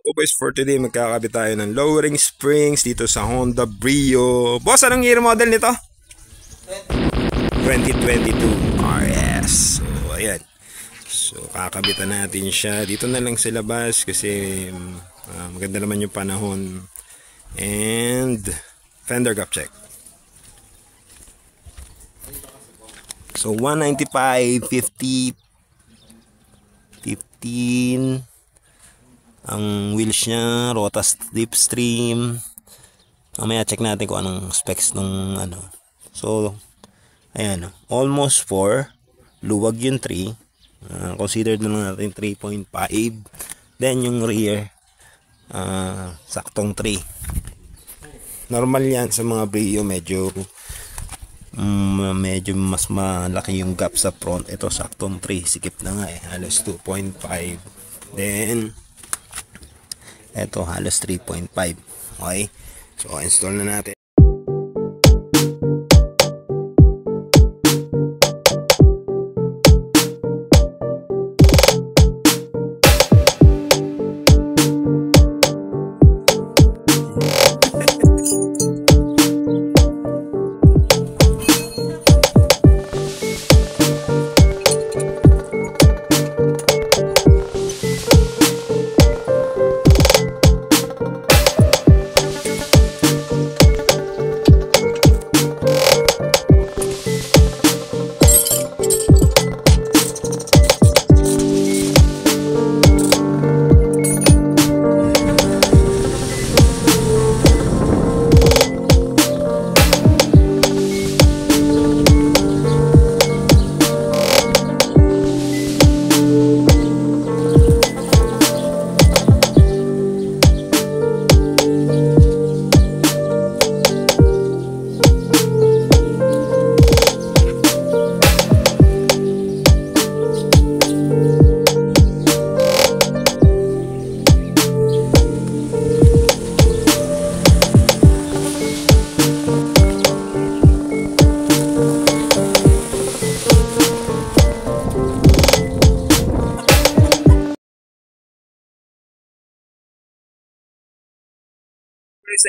So boys, for today magkakabit tayo ng lowering springs dito sa Honda Brio. Boss, anong year model nito? 2022 RS. So ayan. So kakabitan natin siya. Dito na lang sa labas kasi maganda naman yung panahon. And fender gap check. So 195, 50, 15 ang wheels niya, Rotas Slipstream. Mamaya check natin kung anong specs nung ano. So ayan, almost 4, luwag yung 3. Consider na lang natin 3.5. Then yung rear saktong 3. Normal yan sa mga Brio, medyo mas malaki yung gap sa front. Ito saktong 3, sikip na nga halos 2.5. Then ito halos 3.5. Okay, so install na natin.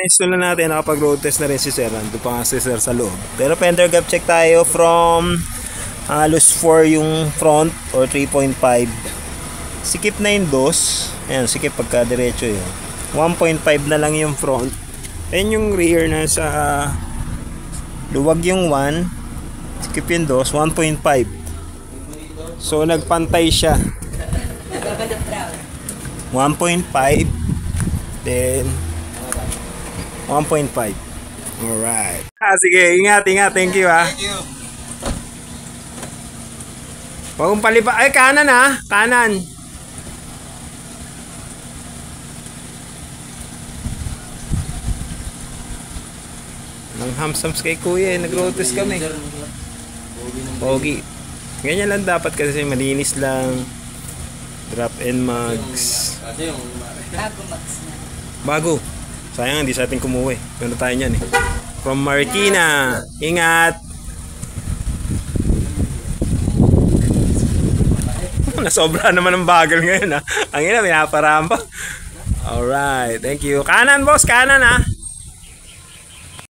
Na-install na natin, nakapag-road test na rin si Sir. Nandun pa nga si Sir sa loob. Pero fender gap check tayo from halos 4 yung front or 3.5. Sikip na yung dos. Ayan, sikip pagka diretso yun. 1.5 na lang yung front. And yung rear na sa luwag yung 1. Sikip yung dos, 1.5. So nagpantay siya. 1.5. Then 1.5. Alright. Sige, ingat. Thank you Thank you. Huwag mong palipa. Ay, kanan kanan. Nang hamsams kay kuya, nag-road test kami. Pogi. Ganyan lang dapat kasi malinis lang. Drop and mags. Bago mags na. Bago. Sayang, hindi sa ating kumuwi. Ganda tayo niyan From Marikina. Ingat! Nasobra naman ang bagal ngayon Ang ina, pinaparampa. Alright, thank you. Kanan boss, kanan